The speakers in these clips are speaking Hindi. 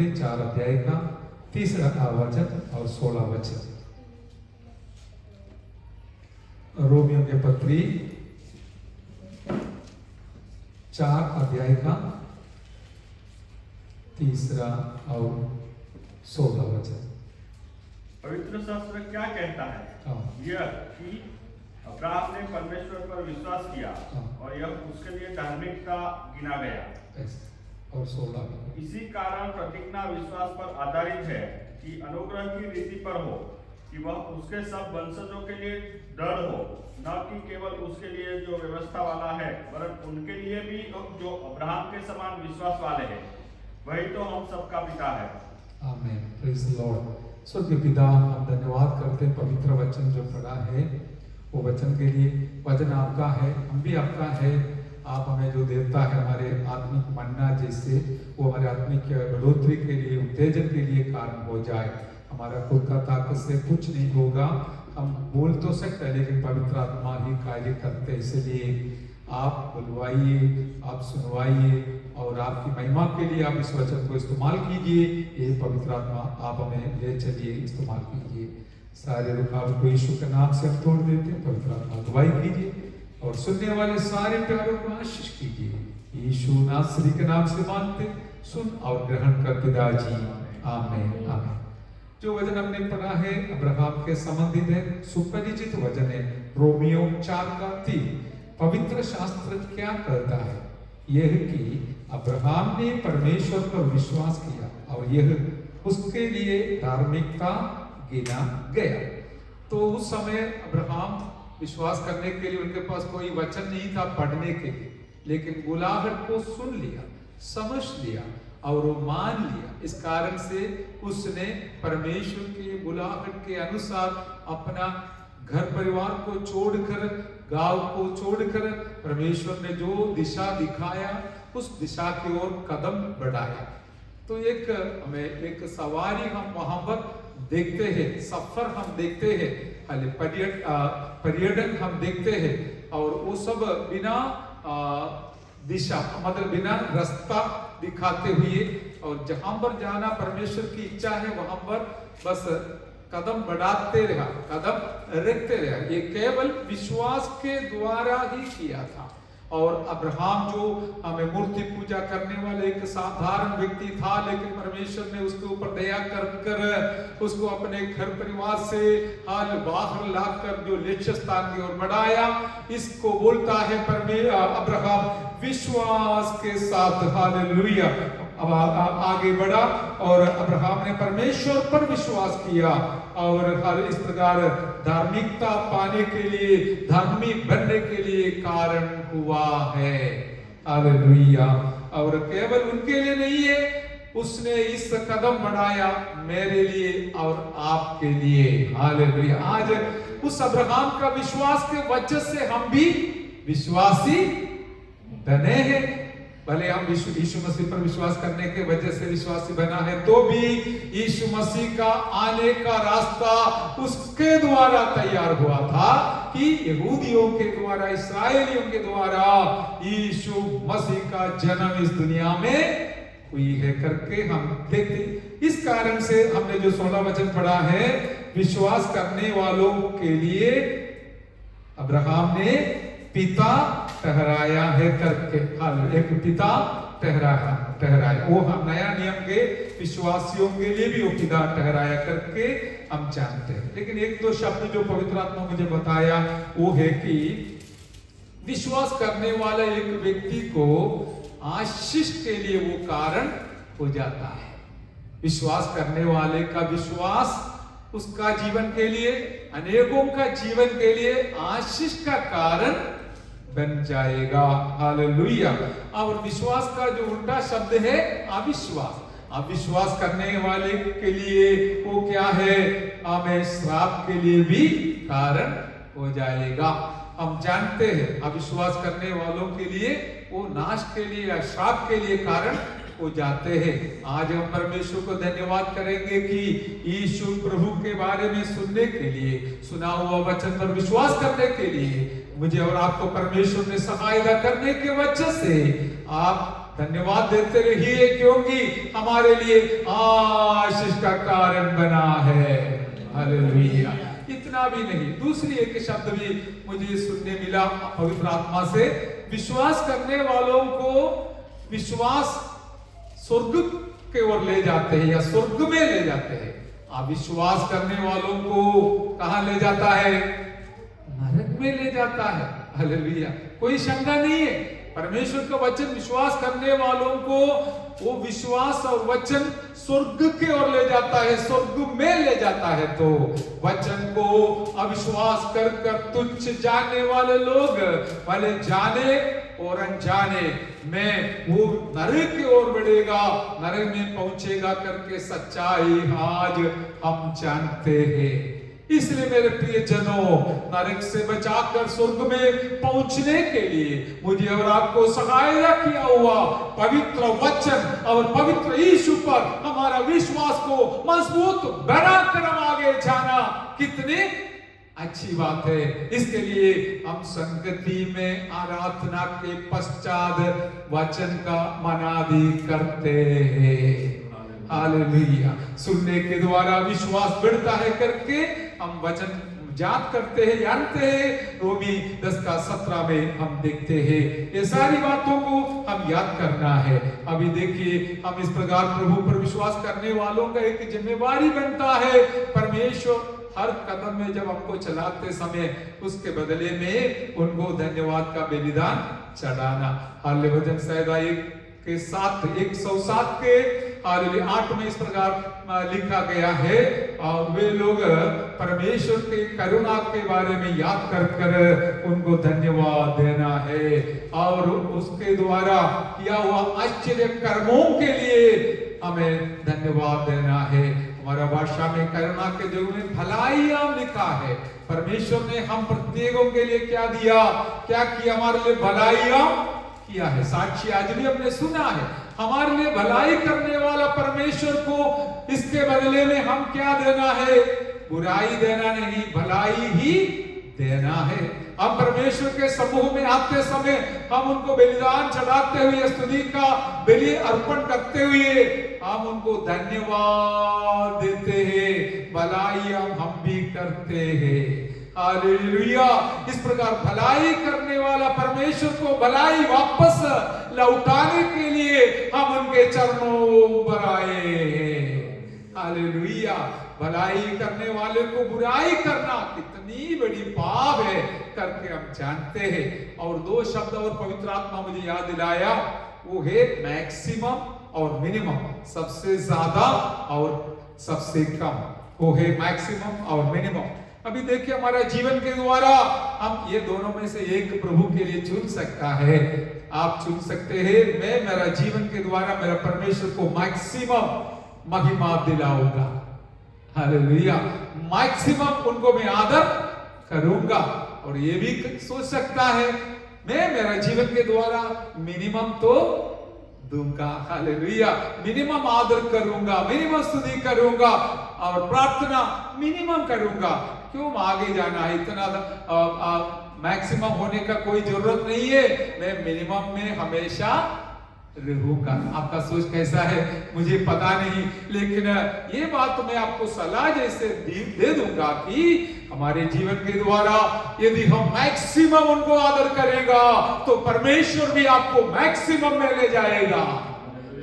पत्री 4 अध्याय का 3 वचन और 16 वचन। रोमियो के पत्री 4 अध्याय का 3 और 16 वचन। पवित्र शास्त्र क्या कहता है? यह कि अब्राहम ने परमेश्वर पर विश्वास किया और यह उसके लिए धार्मिकता गिना गया। और 16 इसी कारण प्रतिज्ञा विश्वास पर आधारित है कि अनुग्रह की रीति पर हो कि वह उसके सब वंशजों के लिए दृढ़ हो, न कि केवल उसके लिए जो व्यवस्था वाला है, वरन उनके लिए भी जो अब्राहम के समान विश्वास वाले हैं। वही तो हम सबका पिता है। आमीन, प्रेज द लॉर्ड। स्वर्गीय पिता, हम धन्यवाद करते हैं पवित्र वचन जो पढ़ा है वो वचन के लिए। वचन आपका है, हम भी आपका है। आप हमें जो देता है हमारे आत्मिक मन्ना जैसे, वो हमारे आत्मिक बढ़ोतरी के लिए, उत्तेजन के लिए कारण हो जाए। हमारा खुद का ताकत से कुछ नहीं होगा, हम बोल तो सकते हैं लेकिन पवित्र आत्मा ही कार्य करते। इसलिए आप बुलवाइए, आप सुनवाइए और आपकी महिमा के लिए आप इस वचन को इस्तेमाल कीजिए। ये पवित्र आत्मा आप हमें ले चलिए, इस्तेमाल कीजिए। सारे रुकावट को यीशु के नाम से हम तोड़ देते हैं। पवित्र आत्मा अगुवाई कीजिए और सुनने वाले सारे प्यारों को आशीष कीजिए। यीशु नासरी के नाम से मांगते, सुन और ग्रहण कर पिताजी, आमीन आमीन। जो वचन हमने पढ़ा है अब्राहम के संबंधित है, सुपरिचित वचन है, रोमियो 4 का 3। पवित्र शास्त्र क्या कहता है? यह कि अब्राहम ने परमेश्वर पर विश्वास किया और यह उसके लिए धार्मिकता गिना गया। तो उस समय अब्राहम विश्वास करने के लिए उनके पास कोई वचन नहीं था पढ़ने के लिए, लेकिन बुलाहट को सुन लिया, समझ लिया और वो मान लिया। इस कारण से उसने परमेश्वर की बुलाहट के अनुसार अपना घर परिवार को छोड़कर, गांव को छोड़कर परमेश्वर ने जो दिशा दिखाया उस दिशा की ओर कदम बढ़ाया। तो हमें एक सवारी हम वहां पर देखते हैं, सफर हम देखते हैं, पर्यटन हम देखते हैं और वो सब बिना दिशा मतलब बिना रास्ता दिखाते हुए, और जहां पर जाना परमेश्वर की इच्छा है वहां पर बस कदम बढ़ाते रहा, कदम रखते रहा। ये केवल विश्वास के द्वारा ही किया था। और अब्राहम जो हमें मूर्ति पूजा करने वाले एक साधारण व्यक्ति था, लेकिन परमेश्वर ने उसके ऊपर दया कर उसको अपने घर परिवार से बाहर लाकर जो लक्ष्य स्थान की ओर बढ़ाया। इसको बोलता है अब्राहम विश्वास के साथ हालेलुया अब आगे बढ़ा और अब्राहम ने परमेश्वर पर विश्वास किया और हर इस प्रकार धार्मिकता पाने के लिए, धार्मिक बनने के लिए कारण हुआ है। हालेलुया। और केवल उनके लिए नहीं है, उसने इस कदम बढ़ाया मेरे लिए और आपके लिए। हालेलुया। आज उस अब्राहम का विश्वास के वजह से हम भी विश्वासी बने हैं। भले हम यीशु मसीह पर विश्वास करने के वजह से विश्वासी बना है, तो भी यीशु मसीह का आने का रास्ता उसके द्वारा तैयार हुआ था कि यहूदियों के द्वारा, इस्राएलियों के द्वारा यीशु मसीह का जन्म इस दुनिया में हुई है करके हम देखते। इस कारण से हमने जो 16 वचन पढ़ा है, विश्वास करने वालों के लिए अब्राहम ने पिता ठहराया है करके, एक पिता ठहराया। वो हम नया नियम के विश्वासियों के लिए भी वो पिता ठहराया करके हम जानते हैं। लेकिन एक दो शब्द जो पवित्र आत्मा मुझे बताया वो है कि विश्वास करने वाला एक व्यक्ति को आशीष के लिए वो कारण हो जाता है। विश्वास करने वाले का विश्वास उसका जीवन के लिए, अनेकों का जीवन के लिए आशीष का कारण बन जाएगा। हालेलुया। और विश्वास का जो उल्टा शब्द है अविश्वास। अविश्वास करने वाले के लिए वो क्या है? हमें श्राप के लिए भी कारण हो जाएगा। हम जानते हैं अविश्वास करने वालों के लिए वो नाश के लिए या श्राप के लिए कारण हो जाते हैं। आज हम परमेश्वर को धन्यवाद करेंगे कि यीशु प्रभु के बारे में सुनने के लिए, सुना हुआ वचन पर विश्वास करने के लिए मुझे और आपको परमेश्वर ने सहायता करने के वजह से आप धन्यवाद देते रहिए, क्योंकि हमारे लिए आशीष का कारण बना है। हालेलुया। इतना भी नहीं, दूसरी एक शब्द भी मुझे सुनने मिला पवित्र आत्मा से, विश्वास करने वालों को विश्वास स्वर्ग के ओर ले जाते हैं या स्वर्ग में ले जाते हैं। विश्वास करने वालों को कहां ले जाता है? नरक में ले जाता है। हालेलुया। कोई शंका नहीं है, परमेश्वर का वचन विश्वास करने वालों को वो विश्वास और वचन स्वर्ग की ओर ले जाता है, स्वर्ग में ले जाता है। तो वचन को अविश्वास कर कर तुच्छ जानने वाले लोग, भले जाने और अनजाने में, वो नरक की ओर बढ़ेगा, नरक में पहुंचेगा करके सच्चाई आज हम जानते हैं। इसलिए मेरे प्रिय जनों, नरक से बचाकर स्वर्ग में पहुंचने के लिए मुझे और आपको सहायता किया हुआ पवित्र वचन और पवित्र यीशु पर हमारा विश्वास को मजबूत बनाकर हम आगे जाना कितनी अच्छी बात है। इसके लिए हम संगति में आराधना के पश्चात वचन का मनादी करते हैं। हालेलुया। सुनने के द्वारा विश्वास बढ़ता है करके हम वचन याद करते हैं, जानते हैं। रोमी 10:17 में हम देखते हैं। ये सारी बातों को हम याद करना है। अभी देखिए, हम इस प्रकार प्रभु पर विश्वास करने वालों का एक जिम्मेवारी बनता है। परमेश्वर हर कदम में जब हमको चलाते समय उसके बदले में उनको धन्यवाद का बलिदान चढ़ाना। हालेलुया। भजन संहिता 107 के 8 में इस प्रकार लिखा गया है, और वे लोग परमेश्वर के करुणा के बारे में याद कर कर उनको धन्यवाद देना है, और उसके द्वारा किया हुआ आश्चर्य कर्मों के लिए हमें धन्यवाद देना है। हमारा भाषा में करुणा के जगह में भलाइयां लिखा है। परमेश्वर ने हम प्रत्येकों के लिए क्या दिया, क्या किया? हमारे लिए भलाइयां किया है। साक्षी आज भी हमने सुना है, हमारे लिए भलाई करने वाला परमेश्वर को इसके बदले में हम क्या देना है? बुराई देना नहीं, भलाई ही देना है। हम परमेश्वर के समूह में आते समय हम उनको बलिदान चढ़ाते हुए, स्तुति का बलि अर्पण करते हुए हम उनको धन्यवाद देते हैं, भलाई हम भी करते हैं। हालेलुया। इस प्रकार भलाई करने वाला परमेश्वर को भलाई वापस लौटाने के लिए हम उनके चरणों पर आए हैं। हालेलुया। भलाई करने वाले को बुराई करना कितनी बड़ी पाप है करके हम जानते हैं। और 2 शब्द और पवित्र आत्मा मुझे याद दिलाया, वो है मैक्सिमम और मिनिमम, सबसे ज्यादा और सबसे कम। वो है मैक्सिमम और मिनिमम। अभी देखिए, हमारा जीवन के द्वारा हम ये दोनों में से एक प्रभु के लिए चुन सकता है। आप चुन सकते हैं, मैं मेरा जीवन के द्वारा मेरा परमेश्वर को मैक्सिमम महिमा दिलाऊंगा। हालेलुया। मैक्सिमम उनको मैं आदर करूंगा। और ये भी सोच सकता है, मैं मेरा जीवन के द्वारा मिनिमम तो दूंगा। हालेलुया। मिनिमम आदर करूंगा, मिनिमम स्तुति करूंगा और प्रार्थना मिनिमम करूंगा। क्यों आगे जाना है? इतना मैक्सिमम होने का कोई जरूरत नहीं है। मैं मिनिमम में हमेशा रहूंगा। आपका सोच कैसा है मुझे पता नहीं, लेकिन ये बात मैं आपको सलाह जैसे दे दूंगा कि हमारे जीवन के द्वारा यदि हम मैक्सिमम उनको आदर करेगा तो परमेश्वर भी आपको मैक्सिमम में ले जाएगा।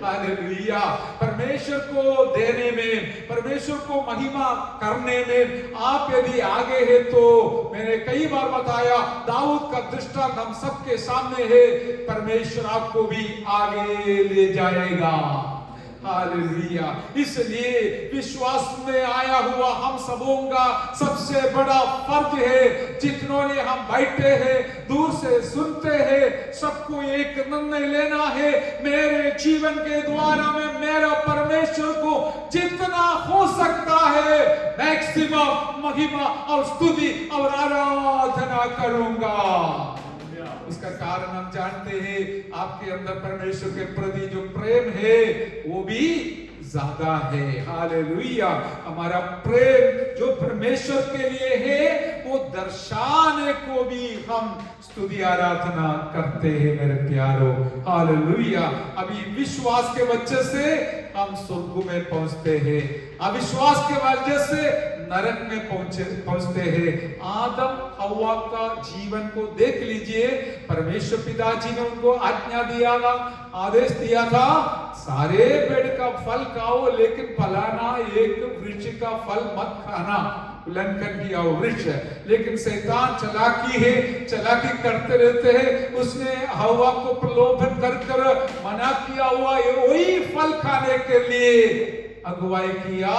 हालेलुया। परमेश्वर को देने में, परमेश्वर को महिमा करने में आप यदि आगे हैं तो मैंने कई बार बताया, दाऊद का दृष्टांत हम सबके सामने है, परमेश्वर आपको भी आगे ले जाएगा। हालेलुया। इसलिए विश्वास में आया हुआ हम सबों का सबसे बड़ा फर्ज है, जितनों ने हम बैठे हैं, दूर से सुनते हैं, सबको एक निर्णय लेना है, मेरे जीवन के द्वारा में मेरा परमेश्वर को जितना हो सकता है मैक्सिमम महिमा और स्तुति और आराधना करूंगा। उसका कारण हम जानते हैं, आपके अंदर परमेश्वर के प्रति जो प्रेम है वो भी ज्यादा है। हालेलुया। हमारा प्रेम जो परमेश्वर के लिए है वो दर्शाने को भी हम स्तुति आराधना करते हैं मेरे प्यारो। हालेलुया। अभी विश्वास के वजह से हम स्वर्ग में पहुंचते हैं, अविश्वास के वजह से नरक में पहुंचते हैं। आदम हव्वा का जीवन को देख लीजिए, परमेश्वर पिताजी ने उनको आज्ञा दिया था, आदेश दिया था, सारे पेड़ का फल खाओ लेकिन फलाना एक वृक्ष का फल मत खाना, उल्लंघन किया वो वृक्ष। लेकिन शैतान चालाकी है, चालाकी करते रहते हैं, उसने हव्वा को प्रलोभन कर मना किया हुआ है वही फल खाने के लिए अगुवाई किया।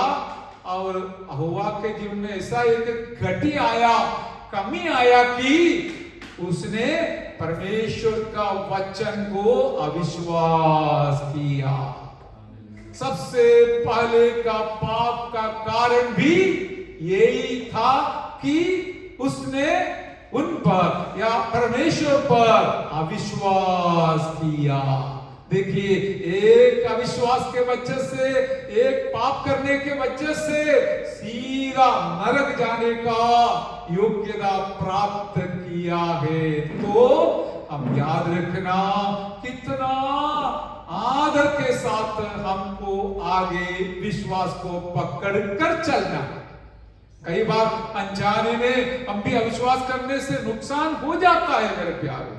और हव्वा के जीवन में ऐसा एक घटी आया, कमी आया कि उसने परमेश्वर का वचन को अविश्वास किया। सबसे पहले का पाप का कारण भी यही था कि उसने उन पर या परमेश्वर पर अविश्वास किया। देखिए, एक अविश्वास के वजह से, एक पाप करने के वजह से सीधा नरक जाने का योग्यता प्राप्त किया है। तो हम याद रखना, कितना आदर के साथ हमको आगे विश्वास को पकड़ कर चलना है। कई बार अनजाने में हम भी अविश्वास करने से नुकसान हो जाता है मेरे प्यारे।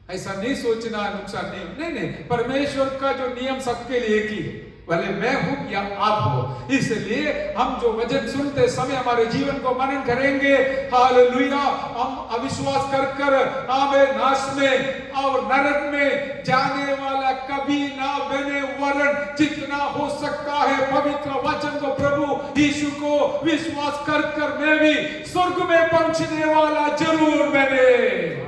ऐसा नहीं सोचना नुकसान नहीं, परमेश्वर का जो नियम सबके लिए एक ही है, भले मैं हूं या आप हो। इसलिए हम जो वचन सुनते समय हमारे जीवन को मनन करेंगे, हालेलुया, हम अविश्वास कर हमें नाश में और नरक में जाने वाला कभी ना बने, वरन जितना हो सकता है पवित्र वचन को, प्रभु यीशु को विश्वास कर मैं भी स्वर्ग में पहुंचने वाला जरूर बने,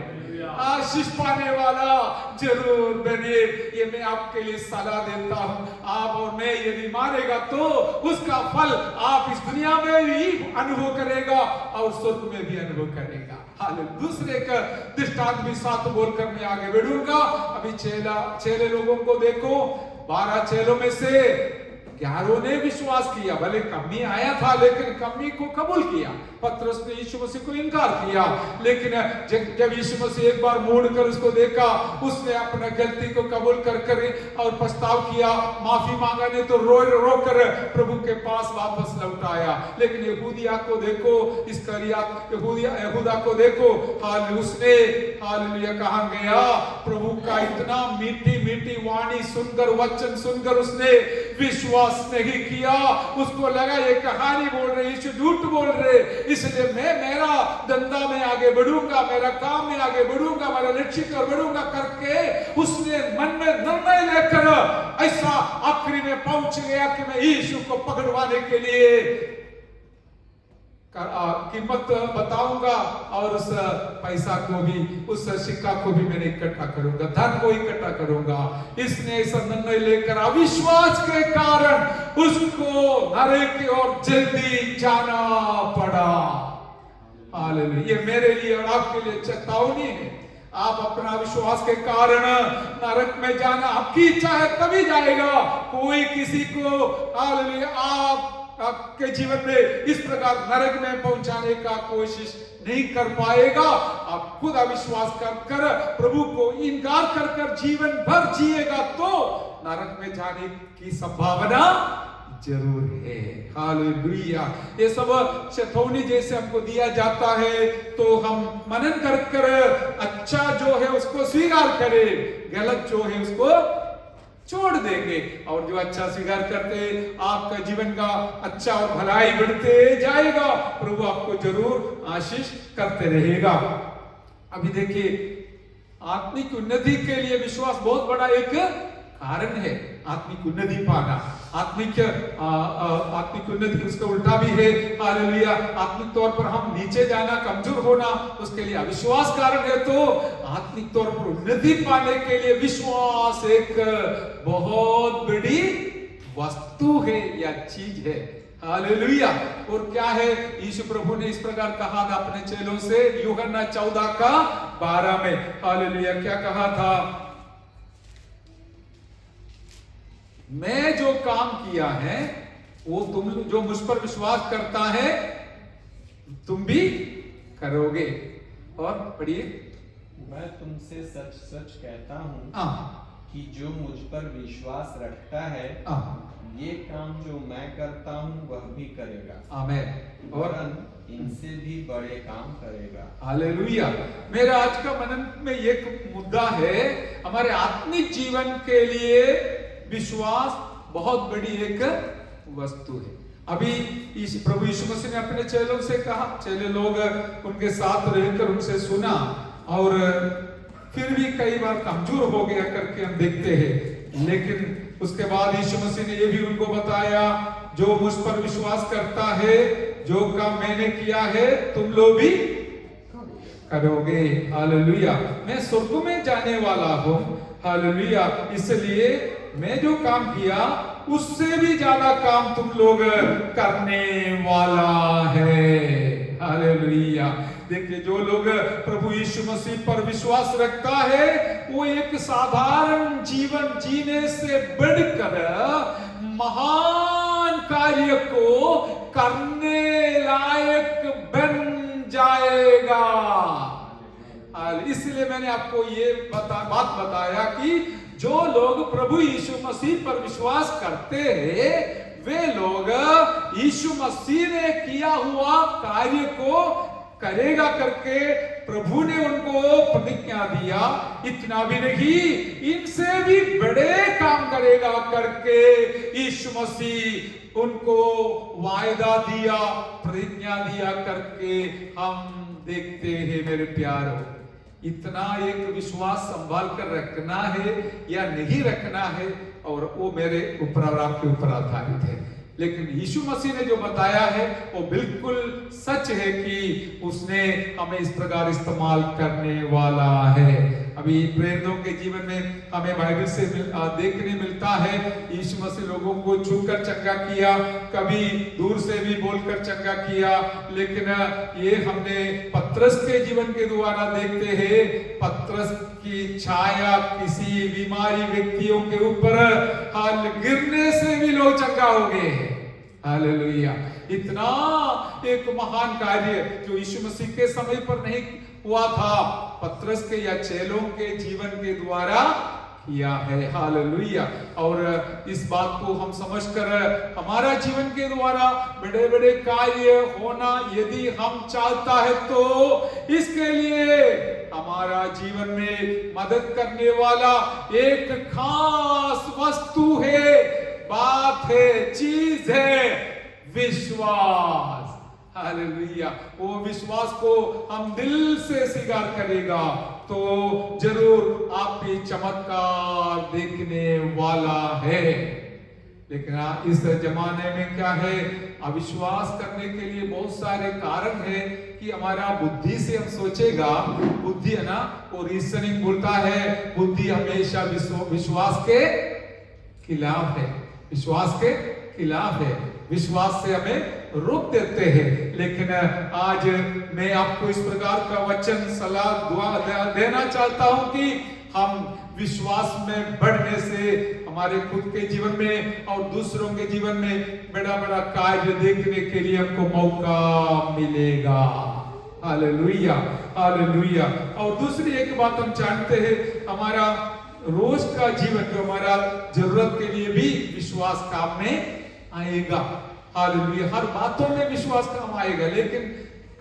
आशीष पाने वाला जरूर बने। ये मैं आपके लिए सलाह देता हूं। आप और मैं यदि मानेगा तो उसका फल आप इस दुनिया में भी अनुभव करेगा और स्वर्ग में भी अनुभव करेगा। हालेलुया। दूसरे का दृष्टांत भी साथ बोलकर मैं आगे बढ़ूंगा। अभी चेले लोगों को देखो, 12 चेलों में से 11 ने विश्वास किया, भले कमी आया था लेकिन कमी को कबूल किया। पतरस ने यीशु मसीह को इनकार किया, लेकिन जब यीशु मसीह एक बार मुड़कर उसको देखा, उसने अपना गलती को कबूल कर और पछताव किया, माफी मांगा, नहीं तो रो कर प्रभु के पास वापस लौट आया। लेकिन यहूदिया को देखो, यहूदा को देखो, उसने हालेलुया कहां गया, प्रभु का इतना मीठी मीठी वाणी सुनकर, वचन सुनकर उसने विश्वास नहीं किया। उसको लगा ये कहानी बोल रहे, यीशु झूठ बोल रहे, इसलिए मैं मेरा धंधा में आगे बढ़ूंगा, मेरा काम में आगे बढ़ूंगा, मेरा लक्ष्य कर बढ़ूंगा करके उसने मन में निर्णय लेकर ऐसा आखिरी में पहुंच गया कि मैं यीशु को पकड़वाने के लिए कीमत बताऊंगा और उस पैसा को भी, उस सिक्का को भी मैंने इकट्ठा करूंगा, धन को इकट्ठा करूंगा। इसने ऐसा निर्णय लेकर अविश्वास के कारण उसको नरक की ओर जल्दी जाना पड़ा। हालेलुया। ये मेरे लिए और आपके लिए चेतावनी है। आप अपना विश्वास के कारण नरक में जाना आपकी इच्छा है तभी जाएगा, कोई किसी को हालेलुया आपके जीवन में इस प्रकार नरक में पहुंचाने का कोशिश नहीं कर पाएगा। आप खुद अविश्वास कर प्रभु को इनकार कर जीवन भर जिएगा तो नरक में जाने की संभावना जरूर है। हालेलुया। ये सब चेतावनी जैसे हमको दिया जाता है तो हम मनन कर अच्छा जो है उसको स्वीकार करें, गलत जो है उसको छोड़ देंगे, और जो अच्छा स्वीकार करते आपका जीवन का अच्छा और भलाई बढ़ते जाएगा, प्रभु आपको जरूर आशीष करते रहेगा। अभी देखिए, आत्मिक उन्नति के लिए विश्वास बहुत बड़ा एक कारण है। आत्मिक उन्नति पाना, आत्मिक उन्नति उसका उल्टा भी है। हालेलुया। आत्मिक तौर पर हम नीचे जाना, कमजोर होना, उसके लिए अविश्वास कारण है। तो आत्मिक तौर पर उन्नति पाने के लिए विश्वास एक बहुत बड़ी वस्तु है या चीज है। हालेलुया। और क्या है, यीशु प्रभु ने इस प्रकार कहा था अपने चेलों से, यूहन्ना 14:12 में। हालेलुया। क्या कहा था? मैं जो काम किया है वो तुम जो मुझ पर विश्वास करता है तुम भी करोगे। और पढ़िए। मैं तुमसे सच सच कहता हूँ हाँ कि जो मुझ पर विश्वास रखता है हाँ ये काम जो मैं करता हूँ वह भी करेगा, आमेन। और वरन इनसे भी बड़े काम करेगा। हालेलुया। मेरा आज का मनन में एक मुद्दा है, हमारे आत्मिक जीवन के लिए विश्वास बहुत बड़ी एक वस्तु है। अभी इस प्रभु यीशु मसीह ने अपने चेलों से कहा, चेले लोग उनके साथ रहकर उनसे सुना और फिर भी कई बार कमजोर हो गया करके हम देखते हैं। लेकिन उसके बाद यीशु मसीह ने ये भी उनको बताया, जो मुझ पर विश्वास करता है, जो काम मैंने किया है तुम लोग भी करोगे। हालेलुया। मैं स्वर्ग में जाने वाला हूँ। हालेलुया। इसलिए मैं जो काम किया उससे भी ज्यादा काम तुम लोग करने वाला है। हालेलुया। देखिए, जो लोग प्रभु यीशु मसीह पर विश्वास रखता है वो एक साधारण जीवन जीने से बढ़कर महान कार्य को करने लायक बन जाएगा। इसलिए मैंने आपको ये बात बताया कि जो लोग प्रभु यीशु मसीह पर विश्वास करते हैं वे लोग यीशु मसीह ने किया हुआ कार्य को करेगा करके प्रभु ने उनको प्रतिज्ञा दिया। इतना भी नहीं, इनसे भी बड़े काम करेगा करके यीशु मसीह उनको वायदा दिया, प्रतिज्ञा दिया करके हम देखते हैं। मेरे प्यारों, इतना एक विश्वास संभाल कर रखना है या नहीं रखना है और वो मेरे ऊपर और आपके ऊपर आधारित है। लेकिन यीशु मसीह ने जो बताया है वो बिल्कुल सच है कि उसने हमें इस प्रकार इस्तेमाल करने वाला है। अभी प्रेरितों के जीवन में हमें बाइबल से देखने मिलता है, यीशु मसीह लोगों को छूकर चंगा किया, कभी दूर से भी बोलकर चंगा किया। लेकिन ये हमने पतरस के जीवन के द्वारा देखते हैं, पतरस की छाया किसी बीमारी व्यक्तियों के ऊपर हाल गिरने से भी लोग चंगा हो गए हैं। हालेलुया। इतना एक महान कार्य जो यीशु मसीह के समय पर नहीं हुआ था, पतरस के या चेलों के जीवन के द्वारा किया है। हालेलुया। और इस बात को हम समझकर हमारा जीवन के द्वारा बड़े बड़े कार्य होना यदि हम चाहता है तो इसके लिए हमारा जीवन में मदद करने वाला एक खास वस्तु है, बात है, चीज है, विश्वास। हालेलुया। वो विश्वास को हम दिल से स्वीकार करेगा तो जरूर आप भी चमत्कार देखने वाला है। लेकिन इस जमाने में क्या है, अविश्वास करने के लिए बहुत सारे कारण है कि हमारा बुद्धि से हम सोचेगा, बुद्धि है ना, वो रीजनिंग बोलता है, बुद्धि हमेशा विश्वास के खिलाफ है, विश्वास के खिलाफ है, विश्वास से हमें रोक देते हैं। लेकिन आज मैं आपको इस प्रकार का वचन सलाह दुआ देना चाहता हूं कि हम विश्वास में बढ़ने से हमारे खुद के जीवन में और दूसरों के जीवन में बड़ा बड़ा कार्य देखने के लिए हमको मौका मिलेगा। Hallelujah, hallelujah. और दूसरी एक बात हम जानते हैं, हमारा रोज का जीवन जो हमारा जरूरत के लिए भी विश्वास काम में आएगा। हालेलुया। हर बातों में विश्वास काम आएगा। लेकिन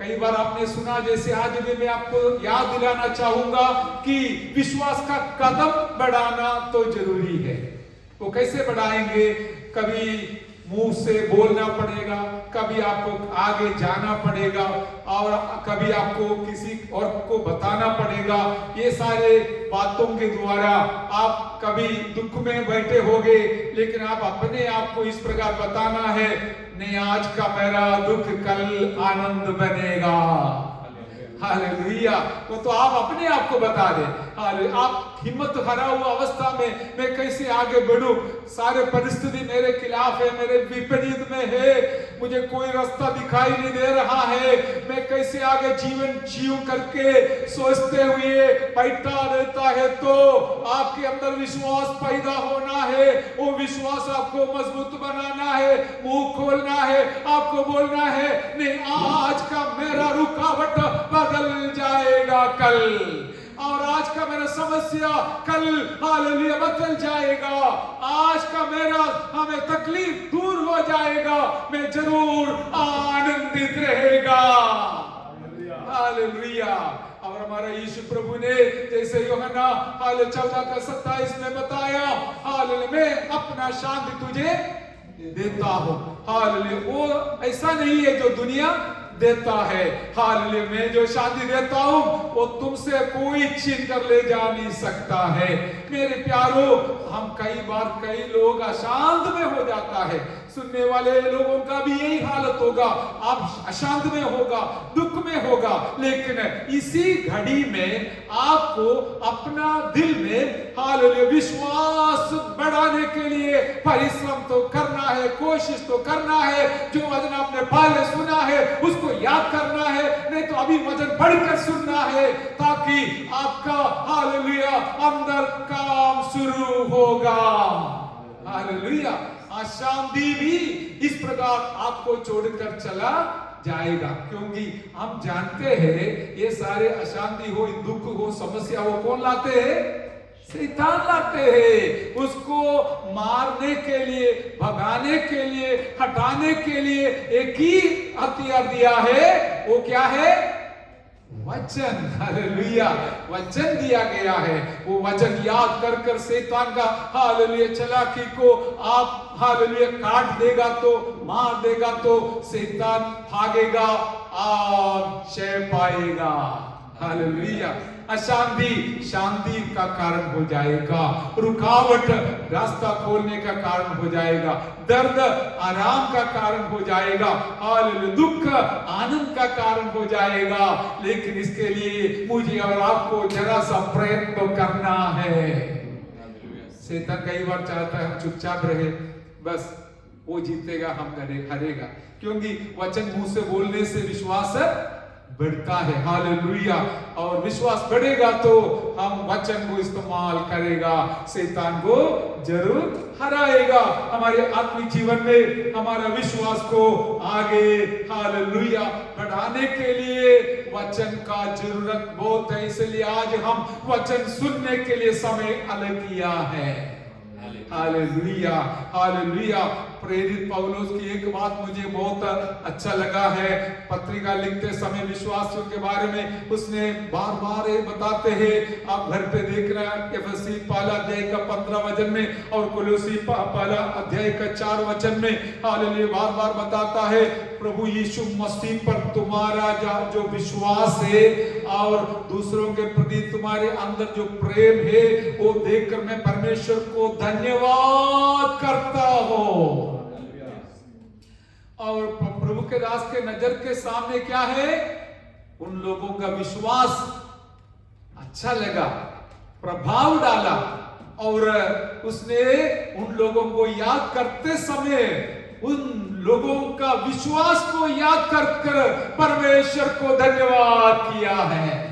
कई बार आपने सुना, जैसे आज भी मैं आपको याद दिलाना चाहूंगा कि विश्वास का कदम बढ़ाना तो जरूरी है। वो कैसे बढ़ाएंगे? कभी मुंह से बोलना पड़ेगा, कभी आपको आगे जाना पड़ेगा और कभी आपको किसी और को बताना पड़ेगा। ये सारे बातों के द्वारा आप कभी दुख में बैठे होगे, लेकिन आप अपने आप को इस प्रकार बताना है, नहीं आज का मेरा दुख कल आनंद बनेगा। हालेलुया। तो आप अपने आप को बता दे। आप हिम्मत हरा हुआ अवस्था में मैं कैसे आगे बढ़ूं, सारे परिस्थिति मेरे खिलाफ है, मेरे विपरीत में है, मुझे कोई रास्ता दिखाई नहीं दे रहा है, मैं कैसे आगे जीवन जीऊं करके सोचते हुए बैठा रहता है, तो आपके अंदर विश्वास पैदा होना है। वो विश्वास आपको मजबूत बनाना है, मुंह खोलना है, आपको बोलना है नहीं, आज का मेरा रुकावट बदल जाएगा कल, और आज का मेरा समस्या कल हालेलुया बदल जाएगा, आज का मेरा हमें तकलीफ दूर हो जाएगा, मैं जरूर आनंदित रहेगा। हालेलुया। और हमारा यीशु प्रभु ने जैसे यूहन्ना 14:27 में बताया, हालेलुया मैं अपना शांति तुझे देता हूं। हालेलुया वो ऐसा नहीं है जो दुनिया देता है। हालेलुया मैं जो शांति देता हूं वो तुमसे कोई छीन कर ले जा नहीं सकता है। मेरे प्यारो, हम कई बार कई लोग अशांत में हो जाता है, सुनने वाले लोगों का भी यही हालत होगा, आप अशांत में होगा, दुख में होगा, लेकिन इसी घड़ी में आपको अपना दिल में हालेलुया विश्वास बढ़ाने के लिए परिश्रम तो करना है, कोशिश तो करना है। जो वचन आपने पहले सुना है उसको याद करना है, नहीं तो अभी वचन पढ़कर सुनना है, ताकि आपका हालेलुया अंदर काम शुरू होगा। हालेलुया। अशांति भी इस प्रकार आपको छोड़कर चला जाएगा, क्योंकि हम जानते हैं ये सारे अशांति हो, दुख हो, समस्या हो, कौन लाते हैं? शैतान लाते हैं। उसको मारने के लिए, भगाने के लिए, हटाने के लिए एक ही हथियार दिया है, वो क्या है? वचन। हालेलुया। वचन दिया गया है। वो वचन याद कर कर शैतान का हालेलुया चालाकी को आप हालेलुया काट देगा, तो मार देगा, तो शैतान भागेगा और क्षय पाएगा। हालेलुया। अशांति शांति का कारण हो जाएगा, रुकावट रास्ता खोलने का कारण हो जाएगा, दर्द आराम का कारण हो जाएगा, हालेलुया दुख आनंद का कारण हो जाएगा। लेकिन इसके लिए मुझे और आपको जरा सा प्रयत्न तो करना है। शैतान कई बार चाहता है हम चुपचाप रहे, बस वो जीतेगा, हम हारेगा, क्योंकि वचन मुंह से बोलने से विश्वास बढ़ता है। हालेलुया। और विश्वास बढ़ेगा तो हम वचन को इस्तेमाल करेगा, शैतान को जरूर हराएगा। हमारे आत्मिक जीवन में हमारा विश्वास को आगे हालेलुया बढ़ाने के लिए वचन का जरूरत बहुत है, इसलिए आज हम वचन सुनने के लिए समय अलग किया है। हालेलुया। हालेलुया। प्रेरित पौलुस की एक बात मुझे बहुत अच्छा लगा है, पत्रिका लिखते समय विश्वासियों के बारे में उसने बार बार ये बताते हैं, आप घर पे देख रहे हैं, एफएससी पहला अध्याय का 15 वचन में और कोलोसी पहला अध्याय का 4 वचन में हालेलुया बार बार बताता है, प्रभु यीशु मसीह पर तुम्हारा जो विश्वास है और दूसरों के प्रति तुम्हारे अंदर जो प्रेम है, वो देखकर मैं परमेश्वर को धन्यवाद करता हूं। और प्रभु के दास के नजर के सामने क्या है? उन लोगों का विश्वास अच्छा लगा, प्रभाव डाला, और उसने उन लोगों को याद करते समय उन लोगों का विश्वास को याद कर कर परमेश्वर को धन्यवाद किया है।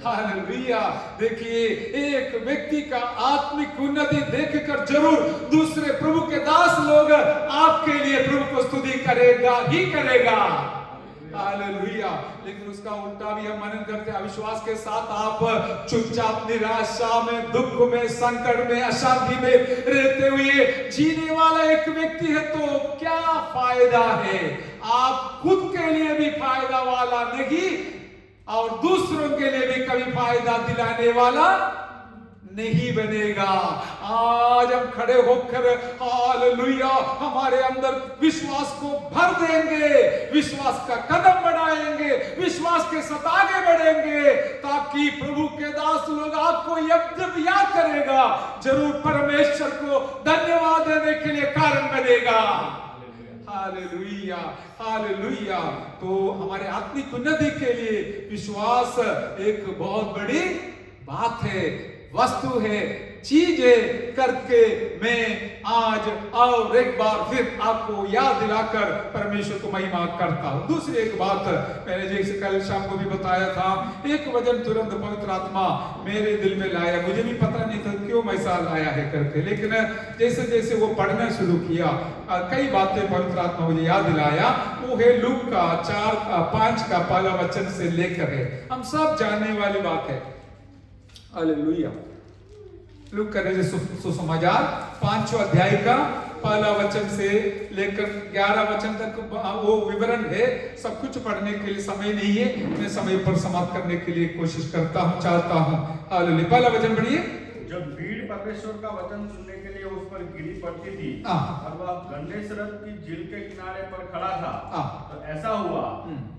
हालेलुया। देखिए, एक व्यक्ति का आत्मिक उन्नति देखकर जरूर दूसरे प्रभु के दास लोग आपके लिए प्रभु को स्तुति करेगा ही करेगा। हालेलुया। लेकिन उसका उल्टा भी हम मनन करते हैं, अविश्वास के साथ आप चुपचाप निराशा में, दुख में, संकट में, अशांति में रहते हुए जीने वाला एक व्यक्ति है, तो क्या फायदा है? आप खुद के लिए भी फायदा वाला नहीं और दूसरों के लिए भी कभी फायदा दिलाने वाला नहीं बनेगा। आज हम खड़े होकर हालेलुया हमारे अंदर विश्वास को भर देंगे, विश्वास का कदम बढ़ाएंगे, विश्वास के साथ आगे बढ़ेंगे, ताकि प्रभु के दास लोग आपको जब याद करेगा जरूर परमेश्वर को धन्यवाद देने के लिए कारण बनेगा। हालेलुया। हालेलुया। तो हमारे आत्मिक उन्नति के लिए विश्वास एक बहुत बड़ी बात है। वस्तु है, चीज है करके मैं आज और एक बार फिर आपको याद दिलाकर परमेश्वर को महिमा करता हूं। दूसरी एक बात मैंने जैसे कल शाम को भी बताया था, एक वचन तुरंत पवित्र आत्मा मेरे दिल में लाया, मुझे भी पता नहीं था क्यों ऐसा लाया है करके, लेकिन जैसे जैसे वो पढ़ना शुरू किया कई बातें पवित्र आत्मा मुझे याद दिलाया। वो है लूक का 4:5 का पहला वचन से लेकर है, हम सब जानने वाली बात है। हालेलुया। लूक का सुसमाचार 5वां अध्याय का पहला वचन से लेकर 11 वचन तक वो विवरण है। सब कुछ पढ़ने के लिए समय नहीं है, मैं समय पर समाप्त करने के लिए कोशिश करता हूं, चाहता हूं। हालेलुया। पहला वचन पढ़िए। जब भीड़ परमेश्वर का वचन सुनने के लिए उस पर गिरी पड़ती थी और वह गन्नेसरत की झील के किनारे पर खड़ा था, तो ऐसा हुआ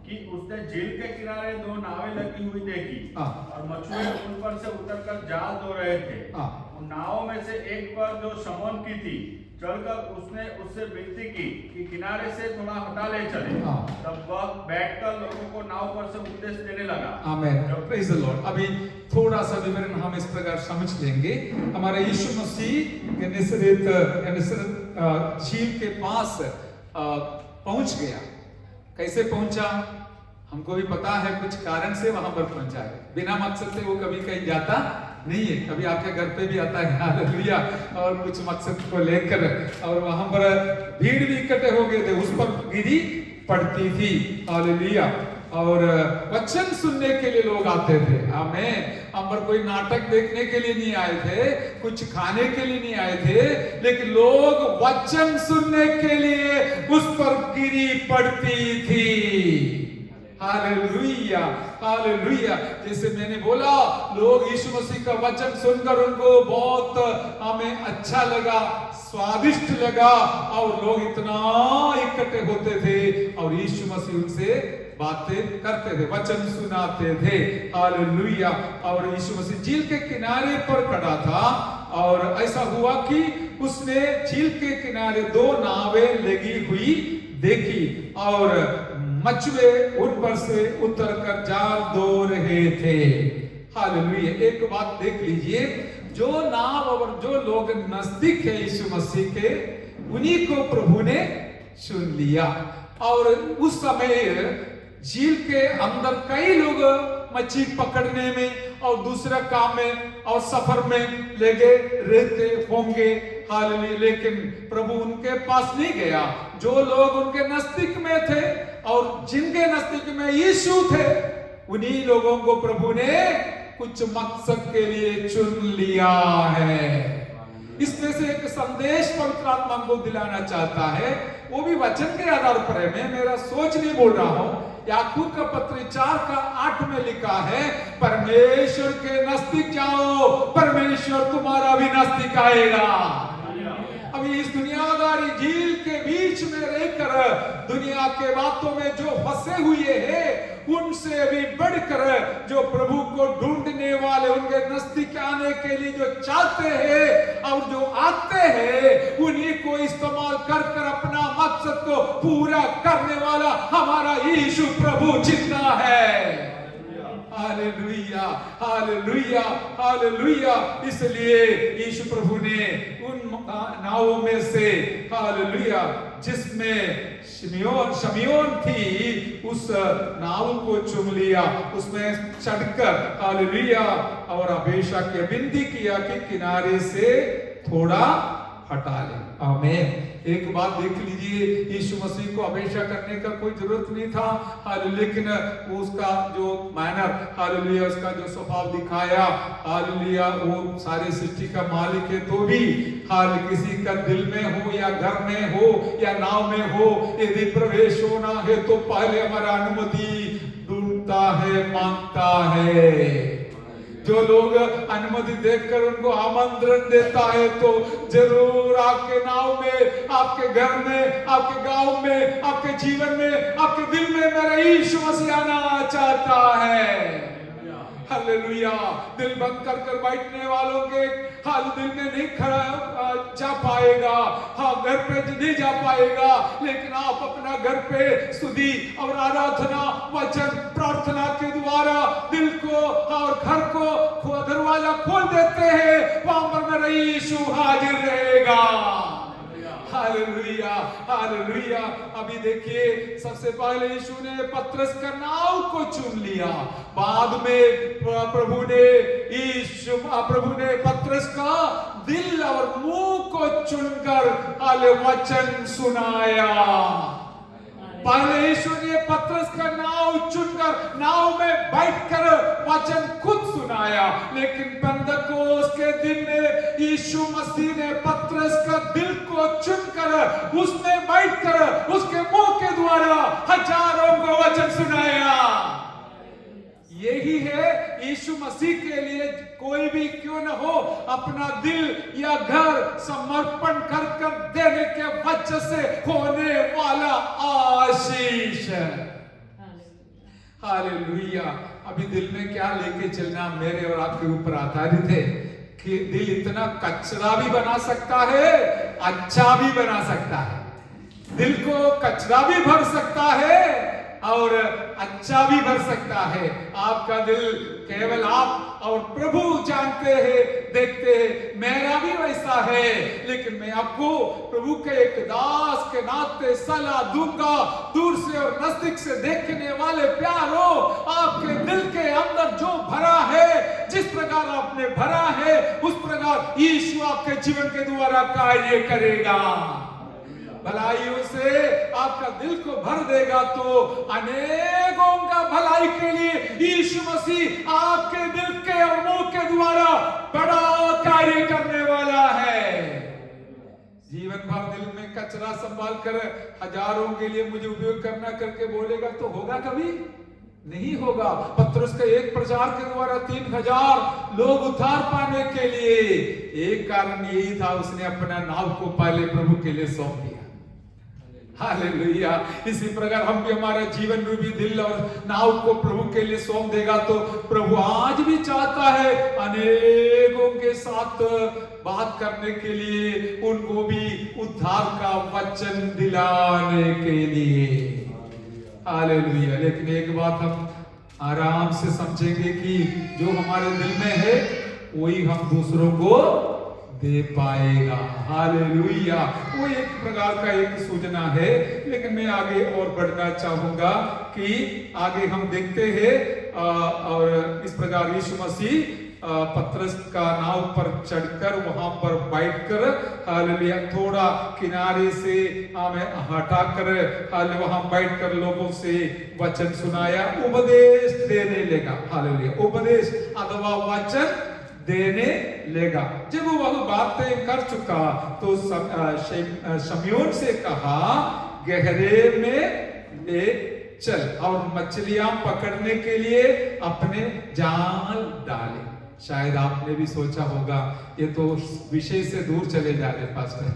कि उसने झील के किनारे 2 नावें लगी हुई देखी और मछुए उन पर से उतरकर जाल धो रहे थे। उन नावों में से एक पर जो शमौन की थी, चढ़कर उसने उससे विनती की कि किनारे से थोड़ा हटा ले चले। तब वह बैठकर लोगों को नाव पर से उपदेश देने लगा। आमीन। Praise the Lord. अभी थोड़ा सा विवरण हम इस प्रकार समझ लेंगे। हमारा यीशु मसीह गन्नेसरत झील के पास पहुंच गया। कैसे पहुंचा हमको भी पता है, कुछ कारण से वहां पर पहुंचा है। बिना मकसद से वो कभी कहीं जाता नहीं है, कभी आपके घर पे भी आता है। हालेलुया। और कुछ मकसद को लेकर, और वहां पर भीड़ भी इकट्ठे हो गए थे, उस पर गिरी पड़ती थी। हालेलुया। और वचन सुनने के लिए लोग आते थे। आमीन। हम पर कोई नाटक देखने के लिए नहीं आए थे, कुछ खाने के लिए नहीं आए थे, लेकिन लोग वचन सुनने के लिए उस पर गिरी पड़ती थी। हालेलुया। हालेलुया। जैसे मैंने बोला, लोग यीशु मसीह का वचन सुनकर उनको बहुत हमें अच्छा लगा, स्वादिष्ट लगा, और लोग इतना इकट्ठे होते थे और यीशु मसीह उनसे बातें करते थे, वचन सुनाते थे। हालेलुया। और यीशु मसीह झील के किनारे पर खड़ा था, और ऐसा हुआ कि उसने झील के किनारे 2 नावें लगी हुई देखी और मछुए उन पर से उतरकर जाल धो रहे थे। हालेलुया। एक बात देख लीजिए, जो नाव और जो लोग नजदीक है यीशु मसीह के, उन्हीं को प्रभु ने सुन लिया। और उस समय झील के अंदर कई लोग मछली पकड़ने में और दूसरा काम में और सफर में लगे रहते होंगे। हालेलुया। लेकिन प्रभु उनके पास नहीं गया। जो लोग उनके नजदीक में थे और जिनके नजदीक में यीशु थे, उन्हीं लोगों को प्रभु ने कुछ मकसद के लिए चुन लिया है। इसमें से एक संदेश पवित्र आत्मा को दिलाना चाहता है, वो भी वचन के आधार पर है। मैं मेरा सोच नहीं बोल रहा हूं। याकूब का पत्र 4:8 में लिखा है, परमेश्वर के नजदीक जाओ, परमेश्वर तुम्हारा भी नजदीक आएगा। अभी इस दुनियादारी झील के बीच में रहकर दुनिया के बातों में जो फंसे हुए हैं, उनसे भी बढ़कर जो प्रभु को ढूंढने वाले, उनके नजदीक आने के लिए जो चाहते हैं और जो आते हैं, उन्हीं को इस्तेमाल कर कर अपना मकसद को पूरा करने वाला हमारा यीशु प्रभु जिंदा है। हालेलुया। हालेलुया। हालेलुया। इसलिए यीशु प्रभु ने उन नावों में से, हालेलुया, जिसमें शमयोन थी, उस नाव को चुन लिया, उसमें चढ़कर, हालेलुया, और अपेक्षा की विनती किया कि किनारे से थोड़ा हटा ले। आमीन। एक बात देख लीजिए, यीशु मसीह को अपेक्षा करने का कोई जरूरत नहीं था, लेकिन उसका जो मैनर, हालेलुया, उसका जो स्वभाव दिखाया, हालेलुया, वो सारी सृष्टि का मालिक है, तो भी हाल किसी का दिल में हो या घर में हो या नाव में हो, यदि प्रवेश होना है तो पहले हमारा अनुमति ढूंढता है, मांगता है। जो लोग अनुमति देखकर उनको आमंत्रण देता है, तो जरूर आपके नाव में, आपके घर में, आपके गांव में, आपके जीवन में, आपके दिल में मेरा यीशु मसीह आना चाहता है। हालेलुया। दिल बंद कर कर बैठने वालों के हाल दिल में नहीं खड़ा जा पाएगा, हाँ घर पे नहीं जा पाएगा, लेकिन आप अपना घर पे स्तुति और आराधना वचन प्रार्थना के द्वारा दिल को और घर को दरवाजा खोल देते हैं, वहां पर मेरा यीशु हाजिर रहेगा। Hallelujah hallelujah. अभी देखिए सबसे पहले यीशु ने पतरस का नाव को चुन लिया, बाद में प्रभु ने पतरस का दिल और मुंह को चुनकर वचन सुनाया। पहले यीशु ने पतरस का नाव चुनकर नाव में बैठकर वचन खुद सुनाया, लेकिन पेंतकोस्त के दिन में यीशु मसीह ने पतरस का दिल को चुनकर उसमें बैठकर उसके मुंह के द्वारा हजारों को वचन सुनाया। यही है यीशु मसीह के लिए कोई भी क्यों न हो अपना दिल या घर समर्पण कर कर देने के वजह से होने वाला आशीष। हालेलुया। अभी दिल में क्या लेके चलना मेरे और आपके ऊपर आधारित है कि दिल इतना कचरा भी बना सकता है, अच्छा भी बना सकता है। दिल को कचरा भी भर सकता है और अच्छा भी भर सकता है। आपका दिल केवल आप और प्रभु जानते हैं, देखते हैं। मेरा भी वैसा है, लेकिन मैं आपको प्रभु के एक दास के नाते सलाह दूंगा, दूर से और नजदीक से देखने वाले प्यारो, आपके दिल के अंदर जो भरा है, जिस प्रकार आपने भरा है, उस प्रकार यीशु आपके जीवन के द्वारा कार्य करेगा। भलाइयों से आपका दिल को भर देगा तो अनेकों का भलाई के लिए यीशु मसीह आपके दिल के और मुंह के द्वारा बड़ा कार्य करने वाला है। जीवन भर दिल में कचरा संभाल कर हजारों के लिए मुझे उपयोग करना करके बोलेगा तो होगा कभी नहीं होगा। पतरस के एक प्रचार के द्वारा 3000 लोग उद्धार पाने के लिए एक कारण यही था, उसने अपना नाव को पहले प्रभु के लिए सौंप दिया। हालेलुया। इसी प्रकार हम भी हमारा जीवन रूपी दिल और नाव को प्रभु के लिए सौंप देगा तो प्रभु आज भी चाहता है अनेकों के साथ बात करने के लिए, उनको भी उद्धार का वचन दिलाने के लिए। हालेलुया। लेकिन एक बात हम आराम से समझेंगे कि जो हमारे दिल में है वही हम दूसरों को दे पाएगा। हालेलुया। वो एक प्रकार का एक सूचना है, लेकिन मैं आगे और बढ़ना चाहूंगा कि आगे हम देखते हैं और इस प्रकार यीशु मसीह पतरस का नाव पर चढ़कर वहां पर बैठकर हालेलुया थोड़ा किनारे से हमें हटाकर वहां बैठकर लोगों से वचन सुनाया, उपदेश देने लगा। हालेलुया। उपदेश अथवा वचन देने लेगा। जब वो वह बातें कर चुका तो शमूएल से कहा गहरे में ले चल और मछलियां पकड़ने के लिए अपने जाल डाले। शायद आपने भी सोचा होगा ये तो विषय से दूर चले जा रहे पास्टर।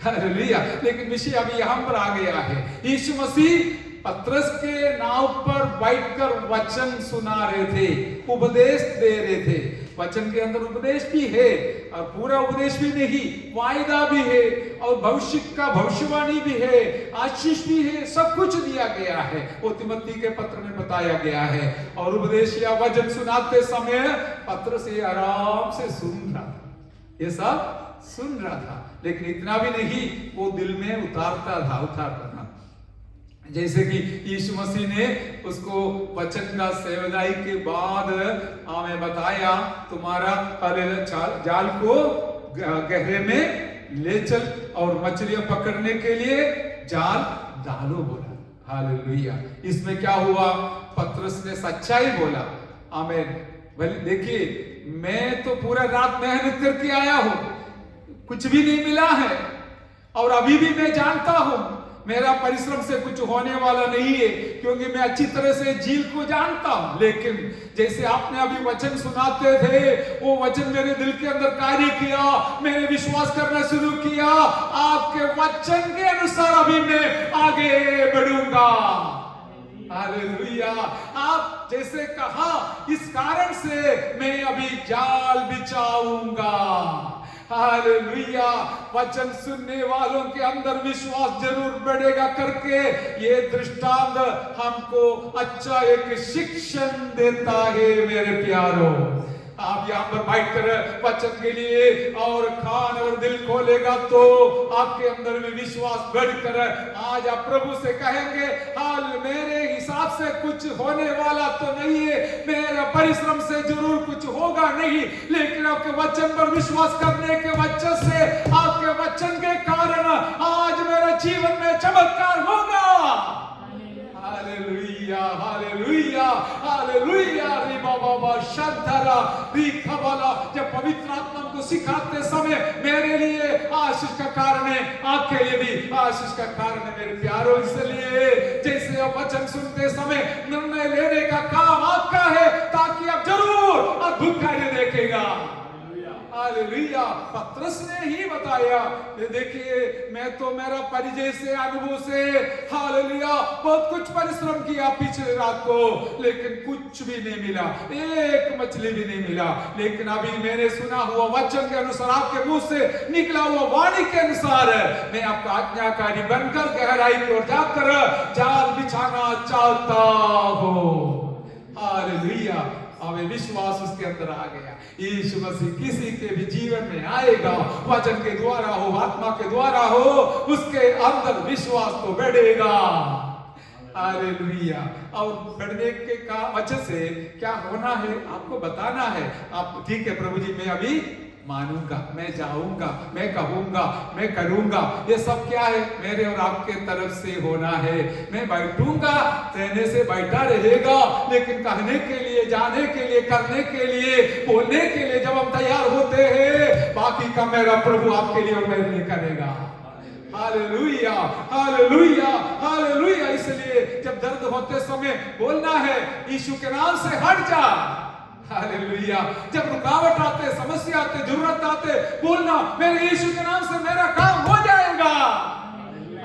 हालेलुया। लेकिन विषय अभी यहां पर आ गया है। यीशु मसीह पतरस के नाव पर बैठकर वचन सुना रहे थे, उपदेश दे रहे थे। वचन के अंदर उपदेश भी है और पूरा उपदेश भी नहीं, वायदा भी है और भविष्य का भविष्यवाणी भी है, आशीष भी है, सब कुछ दिया गया है। वो तिमोथी के पत्र में बताया गया है। और उपदेश या वचन सुनाते समय पतरस ये आराम से सुन रहा था, ये सब सुन रहा था, लेकिन इतना भी नहीं वो दिल में उतारता था। जैसे कि यीशु मसीह ने उसको वचन का सेवनाई के बाद हमें बताया तुम्हारा जाल को गहरे में ले चल और मछलियां पकड़ने के लिए जाल डालो बोला। हालेलुया। इसमें क्या हुआ, पतरस ने सच्चाई बोला। आमीन। भले देखिए मैं तो पूरा रात मेहनत करके आया हूं, कुछ भी नहीं मिला है और अभी भी मैं जानता हूं मेरा परिश्रम से कुछ होने वाला नहीं है, क्योंकि मैं अच्छी तरह से झील को जानता हूं। लेकिन जैसे आपने अभी वचन सुनाते थे, वो वचन मेरे दिल के अंदर कार्य किया, मैंने विश्वास करना शुरू किया, आपके वचन के अनुसार अभी मैं आगे बढ़ूंगा। हालेलुया। आप जैसे कहा, इस कारण से मैं अभी जाल बिछाऊंगा। हालेलुया। वचन सुनने वालों के अंदर विश्वास जरूर बढ़ेगा करके ये दृष्टांत हमको अच्छा एक शिक्षण देता है। मेरे प्यारों, आप यहाँ पर बैठकर वचन के लिए और कान और दिल खोलेगा तो आपके अंदर में विश्वास बढ़कर आज आप प्रभु से कहेंगे, हाल मेरे हिसाब से कुछ होने वाला तो नहीं है, मेरा परिश्रम से जरूर कुछ होगा नहीं, लेकिन आपके वचन पर विश्वास करने के वजह से, आपके वचन के कारण आज मेरे जीवन में चमत्कार होगा। Hallelujah, hallelujah, hallelujah. रे बाबा शंधरा री खबला। जब पवित्र आत्मा को सिखाते समय मेरे लिए आशीष का कारण है, आपके लिए भी आशीष का कारण है मेरे प्यारों। इसलिए जैसे आप वचन सुनते समय निर्णय लेने का काम आपका है, ताकि आप जरूर अद्भुत कार्य देखेगा। हालेलुया। पतरस ने ही बताया, देखिए मैं तो मेरा परिचय से, अनुभव से, हालेलुया, बहुत कुछ परिश्रम किया पिछले रात को, लेकिन कुछ भी नहीं मिला, एक मछली भी नहीं मिला। लेकिन अभी मैंने सुना हुआ वचन के अनुसार, आपके मुंह से निकला हुआ वाणी के अनुसार मैं आपका आज्ञाकारी बनकर गहराई की ओर जाकर जाल बिछाना चाहता हूं। हालेलुया। हमें विश्वास उसके अंदर आ गया। यीशु मसीह किसी के भी जीवन में आएगा, वचन के द्वारा हो, आत्मा के द्वारा हो, उसके अंदर विश्वास तो बढ़ेगा। हालेलुया। और बढ़ने के का वजह से क्या होना है आपको बताना है। आप ठीक है प्रभु जी, मैं अभी मानूंगा, मैं जाऊंगा, मैं कहूंगा, मैं करूंगा, ये सब क्या है? मेरे और आपके तरफ से होना है। मैं बैठूंगा, रहने से बैठा रहेगा, लेकिन कहने के लिए, जाने के लिए, करने के लिए, बोलने के लिए जब हम तैयार होते हैं, बाकी का मेरा प्रभु आपके लिए और मेरे लिए करेगा। Hallelujah, hallelujah, hallelujah. इसलिए जब दर्द होते समय बोलना है, यीशु के नाम से हट जा। हालेलुया। जब रुकावट आते, समस्या आते, जरूरत आते, बोलना मेरे यीशु के नाम से मेरा काम हो जाएगा।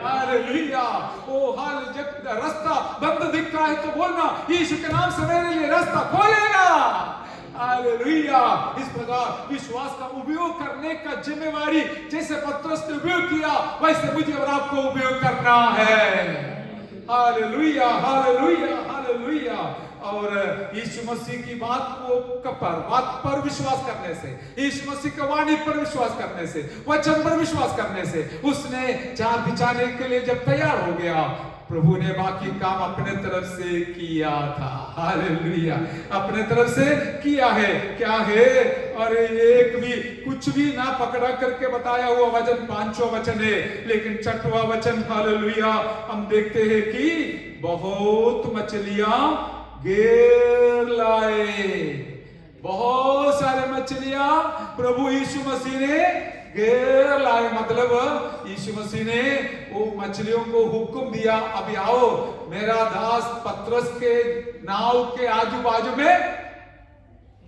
हालेलुया। ओ हाल जब रास्ता बंद दिख रहा है तो बोलना यीशु के नाम से मेरे लिए रास्ता खोलेगा। हालेलुया। इस प्रकार विश्वास का उपयोग करने का जिम्मेवारी जैसे पतरस ने उपयोग किया, वैसे मुझे और आपको उपयोग करना है। Hallelujah, hallelujah, hallelujah. और यीशु मसीह की बात पर विश्वास करने से, यीशु मसीह की वाणी पर विश्वास करने से, वचन पर विश्वास करने से, उसने जाल बिछाने के लिए जब तैयार हो गया, प्रभु ने बाकी काम अपने तरफ से किया था। हालेलुया। अपने तरफ से किया है। क्या है? और एक भी कुछ भी ना पकड़ा करके बताया हुआ वचन 5वां वचन है, लेकिन 6वां वचन, हालेलुया, हम देखते हैं कि बहुत मछलियां घेर लाए। बहुत सारे मछलियां प्रभु यीशु मसीह ने घेर लाए। मतलब यीशु मसीह ने वो मछलियों को हुक्म दिया, अभी आओ मेरा दास पतरस के नाव के आजू बाजू में,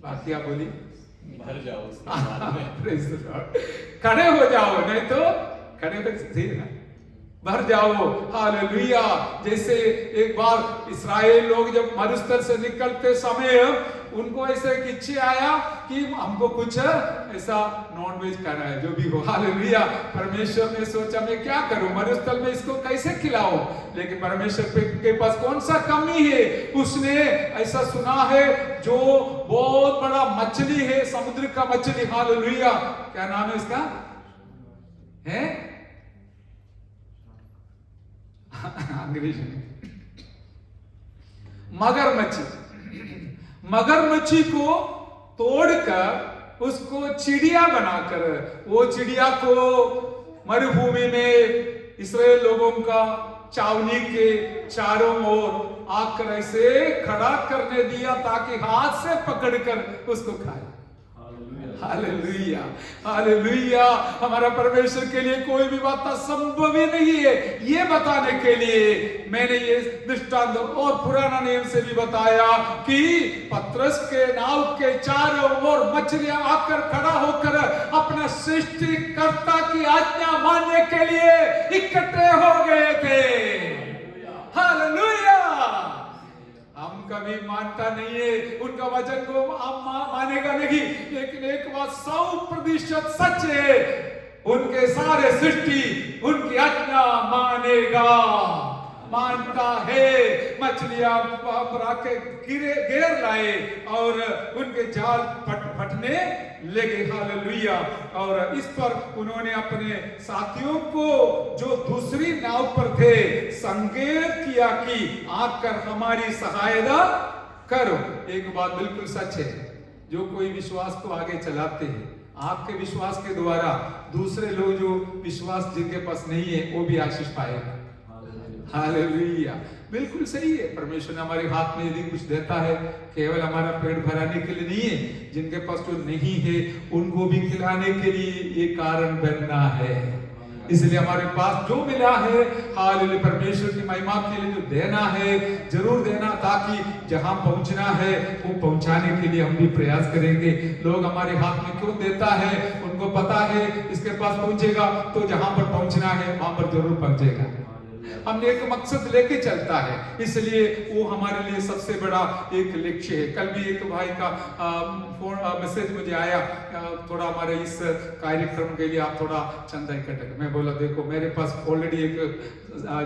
बाकी आप बोली, भर जाओ, खड़े हो जाओ, नहीं तो खड़े हो भर जाओ। हालेलुया। जैसे एक बार इस्राएल लोग जब मरुस्थल से निकलते समय उनको ऐसे एक इच्छा आया कि हमको कुछ ऐसा नॉनवेज खाना है, जो भी हो। हालेलुया। परमेश्वर ने सोचा मैं क्या करूं, मरुस्थल में इसको कैसे खिलाऊं, लेकिन परमेश्वर के पास कौन सा कमी है? उसने ऐसा सुना है जो बहुत बड़ा मछली है, समुद्र का मछली। हालेलुया। क्या नाम है उसका? है अंग्रेजी में मगरमच्छी। मगरमच्छी को तोड़कर उसको चिड़िया बनाकर, वो चिड़िया को मरुभूमि में इस्राएल लोगों का छावनी के चारों ओर आकर ऐसे खड़ा करने दिया ताकि हाथ से पकड़कर उसको खाए। Hallelujah, hallelujah. हमारा परमेश्वर के लिए कोई भी बात असंभव ही नहीं है। ये बताने के लिए मैंने ये दृष्टांत और पुराना नियम से भी बताया कि पतरस के नाव के चारों ओर मछलियां आकर खड़ा होकर अपना सृष्टिकर्ता की आज्ञा मानने के लिए इकट्ठे हो गए थे। हालेलुया। हम कभी मानता नहीं है, उनका वचन को आप मानेगा नहीं, लेकिन एक बात 100% सच है, उनके सारे सृष्टि उनकी आज्ञा मानेगा, मानता है। मछलियां पर आके घेर लाए और उनके जाल फटने लगे, हालेलुया। और इस पर उन्होंने अपने साथियों को जो दूसरी नाव पर थे संकेत किया कि आकर हमारी सहायता करो। एक बात बिल्कुल सच है, जो कोई विश्वास को आगे चलाते हैं, आपके विश्वास के द्वारा दूसरे लोग जो विश्वास जिनके पास नहीं है वो भी आशीष पाएगा। हालेलुया, बिल्कुल सही है। परमेश्वर ने हमारे हाथ में यदि कुछ देता है केवल हमारा पेट भराने के लिए नहीं है, जिनके पास जो नहीं है उनको भी खिलाने के लिए ये कारण बनना है। इसलिए हमारे पास जो मिला है, हालेलुया, परमेश्वर की महिमा के लिए जो देना है जरूर देना, ताकि जहां पहुंचना है वो पहुंचाने के लिए हम भी प्रयास करेंगे। लोग हमारे हाथ में क्यों देता है, उनको पता है इसके पास पहुंचेगा तो जहां पर पहुंचना है वहां पर जरूर पहुंचेगा। हमने एक मकसद लेके चलता है, इसलिए वो हमारे लिए सबसे बड़ा एक लक्ष्य है। कल भी एक भाई का फोन मैसेज मुझे आया, थोड़ा हमारे इस कार्यक्रम के लिए आप थोड़ा चंदा इकट्ठा। मैं बोला देखो मेरे पास ऑलरेडी एक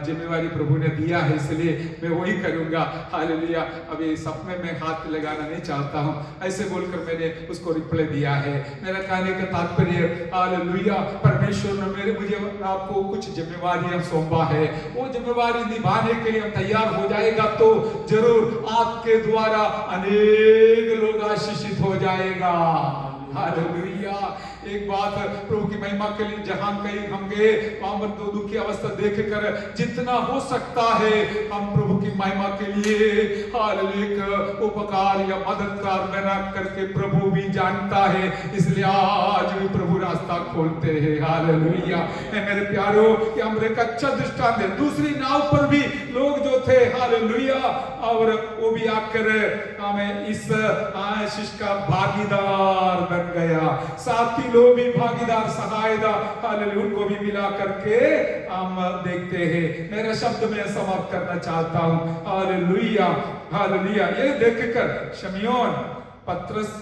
जिम्मेवारी प्रभु ने दिया है, इसलिए मैं वही करूंगा, हालेलुया। अभी सब में मैं हाथ लगाना नहीं चाहता हूं, ऐसे बोलकर मैंने उसको रिप्लाई दिया है। मेरा कहने का तात्पर्य, हालेलुया, परमेश्वर ने मुझे आपको कुछ जिम्मेवारियां सौंपा है, वो जिम्मेवारी निभाने के लिए हम तैयार हो जाएगा तो जरूर आपके द्वारा अनेक लोग आशीषित हो जाएगा। हालेलुया। एक बात प्रभु की महिमा के लिए जहां कहीं हम गए वहां पर दो दुखी अवस्था देखकर जितना हो सकता है हम प्रभु की महिमा के लिए हालेलुया उपकार या मददगार बना करके प्रभु भी जानता है, इसलिए आज भी प्रभु रास्ता खोलते हैं। हालेलुया। मेरे प्यारों, कि हम एक अच्छा दृष्टांत है। दूसरी नाव पर भी लोग जो थे, हालेलुया, और वो भी आकर हमें इस आशीष का भागीदार बन गया। साथी लोग भी भागीदार, सहायता, हालेलुया, उनको भी मिला करके हम देखते हैं। मेरा शब्द में समाप्त करना चाहता हूं, हालेलुया, हालेलुया। ये देखकर शमयोन पतरस,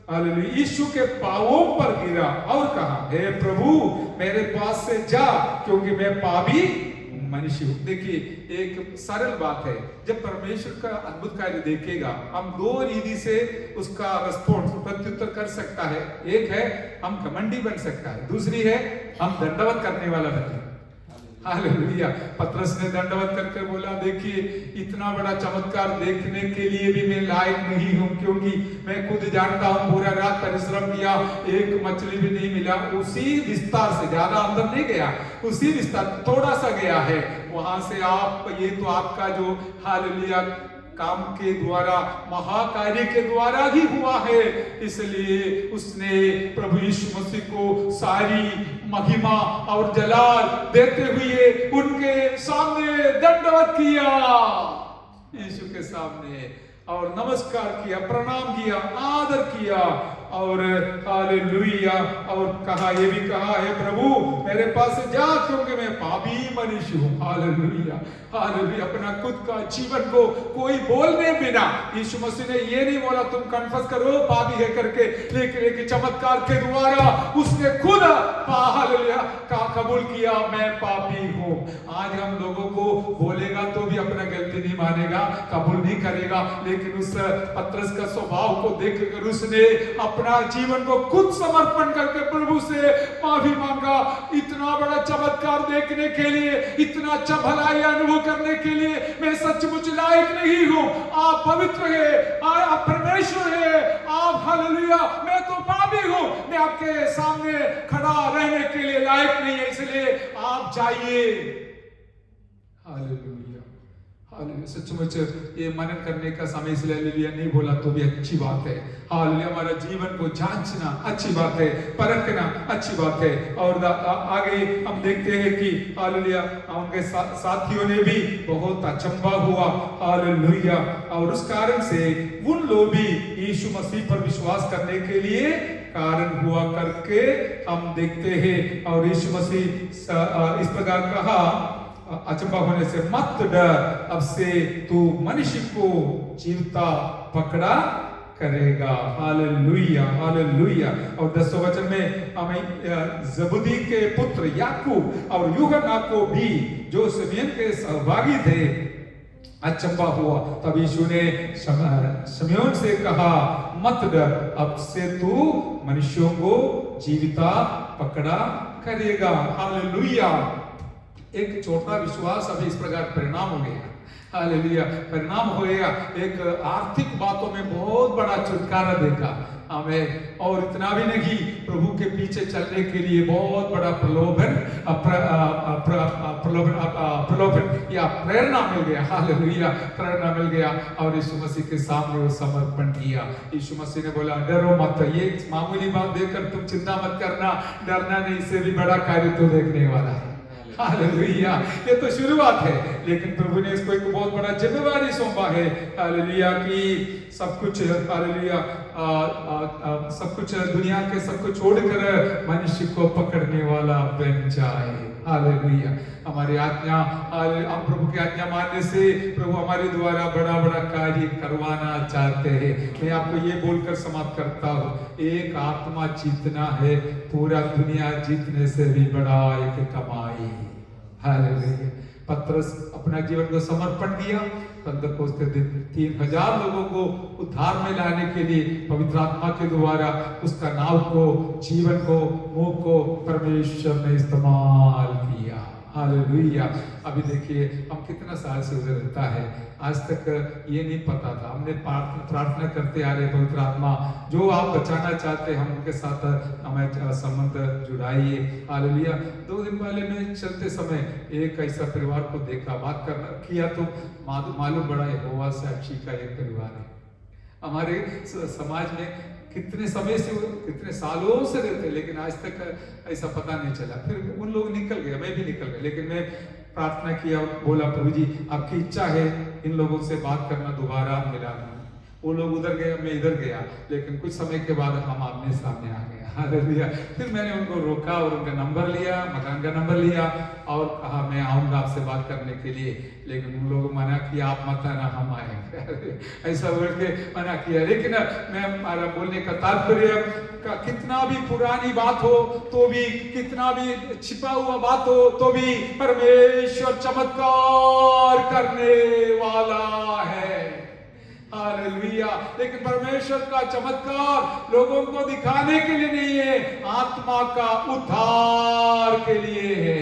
हालेलुया, यीशु के पांवों पर गिरा और कहा, हे प्रभु मेरे पास से जा, क्योंकि मैं पापी मनुष्य हूं। देखिए एक सरल बात है, जब परमेश्वर का अद्भुत कार्य देखेगा हम दो रीति से उसका रिस्पॉन्स प्रत्युत्तर कर सकता है। एक है हम घमंडी बन सकता है, दूसरी है हम दंडवत करने वाला बने। हालेलुया। पतरस ने दंडवत करके बोला, देखिए इतना बड़ा चमत्कार देखने के लिए भी मैं लायक नहीं हूं, क्योंकि मैं खुद जानता हूं पूरा रात परिश्रम किया, एक मछली भी नहीं मिला। उसी विस्तार से, ज्यादा अंदर नहीं गया, उसी विस्तार थोड़ा सा गया है, वहां से आप ये तो आपका जो हालेलुया काम के द्वारा, महाकार्य के द्वारा ही हुआ है। इसलिए उसने प्रभु यीशु मसीह को सारी महिमा और जलाल देते हुए उनके सामने दंडवत किया, यीशु के सामने, और नमस्कार किया, प्रणाम किया, आदर किया, और हालेलुया, और कहा, ये भी कहा, हे प्रभु मेरे पास से जा, क्योंकि मैं पापी मनुष्य हूं। Hallelujah, hallelujah. अपना खुद का जीवन को कोई बोलने बिना, यीशु मसीह ने ये नहीं बोला तुम कन्फेस करो पापी है करके, लेकिन एक चमत्कार के द्वारा उसने खुद हालेलुया का कबूल किया, मैं पापी हूं। आज हम लोगों को बोलेगा तो भी अपना गलती नहीं मानेगा, कबूल नहीं करेगा, लेकिन उस पतरस का स्वभाव को देखकर उसने अपना जीवन को खुद समर्पण करके प्रभु से माफी मांगा। इतना बड़ा चमत्कार देखने के लिए, इतना अच्छा भलाई अनुभव करने के लिए मैं सचमुच लायक नहीं हूं। आप पवित्र है, आप परमेश्वर है, आप हालेलुया, मैं तो पापी हूं, मैं आपके सामने खड़ा रहने के लिए लायक नहीं है, इसलिए आप जाइए। Hallelujah, hallelujah. सचमुच ये मनन करने का समय इसलिए हालेलुया नहीं बोला तो भी अच्छी बात है। हालेलुया, हमारा जीवन को जांचना अच्छी बात है, परखना अच्छी बात है। और आगे हम देखते हैं कि हालेलुया उनके साथियों ने भी बहुत अचंभा हुआ, हालेलुया, और उस कारण से उन लोग भी यीशु मसीह पर विश्वास करने के लिए कारण हुआ करके हम देखते हैं। और यीशु मसीह इस प्रकार कहा अचंभा होने से मत डर, अब से तू मनुष्य को जीवता पकड़ा करेगा। Hallelujah, hallelujah. और 10वें वचन में हमें जबूदी के पुत्र याकूब और यूहन्ना को भी, जो सिमियन के सहभागी थे, अचंभा हुआ। तब यीशु ने सिमियोन से कहा, मत डर, अब से तू मनुष्यों को जीविता पकड़ा करेगा। हालेलुया। एक छोटा विश्वास अभी इस प्रकार परिणाम हो गया। हालेलुया, परिणाम हो गया। एक आर्थिक बातों में बहुत बड़ा छुटकारा देखा हमें। और इतना भी नहीं, प्रभु के पीछे चलने के लिए बहुत बड़ा प्रलोभन या प्रेरणा मिल गया। हालेलुया, प्रेरणा मिल गया। और यीशु मसीह के सामने वो समर्पण किया। यीशु मसीह ने बोला, डरो मत, ये मामूली बात देखकर तुम चिंता मत करना, डरना नहीं, इससे भी बड़ा कार्य तो देखने वाला है। हालेलुया, ये तो शुरुआत है, लेकिन प्रभु ने इसको एक बहुत बड़ा जिम्मेवारी सौंपा है। हालेलुया, कि सब कुछ, हालेलुया, सब कुछ दुनिया के सब कुछ छोड़कर मनुष्य को पकड़ने वाला बन जाए। हालेलुया, हमारी आज्ञा, हम प्रभु की आज्ञा मानने से प्रभु हमारे द्वारा बड़ा बड़ा कार्य करवाना चाहते हैं। मैं आपको ये बोलकर समाप्त करता हूँ, एक आत्मा जीतना है, पूरा दुनिया जीतने से भी बड़ा एक कमाई। हालेलुया। पतरस अपना जीवन को समर्पण किया। पेंतकोस्त के दिन 3000 लोगों को उद्धार में लाने के लिए पवित्र आत्मा के द्वारा उसका नाव को, जीवन को, मुंह को परमेश्वर ने इस्तेमाल किया। हालेलुया। अभी देखिए हम कितना साल से उधर रहता है, आज तक ये नहीं पता था। हमने प्रार्थना करते आ रहे, पवित्र आत्मा जो आप बचाना चाहते हम उनके साथ हमें संबंध जुड़ाइए। हालेलुया। 2 दिन पहले मैं चलते समय एक ऐसा परिवार को देखा, बात करना किया तो मालूम बड़ा यहोवा साक्षी का एक परिवार है। हमारे समाज में कितने समय से, कितने सालों से रहते, लेकिन आज तक ऐसा पता नहीं चला। फिर उन लोग निकल गए, मैं भी निकल गया, लेकिन मैं प्रार्थना किया, बोला प्रभु जी आपकी इच्छा है इन लोगों से बात करना, दोबारा मिलाना। वो लोग उधर गए, मैं इधर गया, लेकिन कुछ समय के बाद हम आमने सामने आ गए। हालेलुया। फिर मैंने उनको रोका और उनका नंबर लिया, मकान का नंबर लिया और कहा मैं आऊंगा आपसे बात करने के लिए, लेकिन उन लोगों मना किया, आप मत आना, हम आएंगे। ऐसा बोल के मना किया। लेकिन मैं, हमारा बोलने का तात्पर्य का, कितना भी पुरानी बात हो तो भी, कितना भी छिपा हुआ बात हो तो भी परमेश्वर चमत्कार करने वाला है। हालेलुया। लेकिन परमेश्वर का चमत्कार लोगों को दिखाने के लिए नहीं है, आत्मा का उद्धार के लिए है।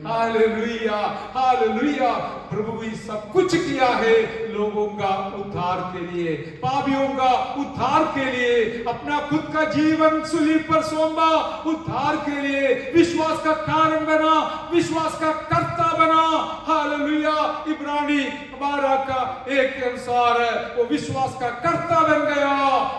Hallelujah, hallelujah. प्रभु भी सब कुछ किया है लोगों का उद्धार के लिए, पापियों का उद्धार के लिए, अपना खुद का जीवन सूली पर सौंपा उद्धार के लिए, विश्वास का कारण बना, विश्वास का कर्ता बना। हालेलुया। इब्रानी 12 का 1 के अनुसार वो विश्वास का कर्ता बन गया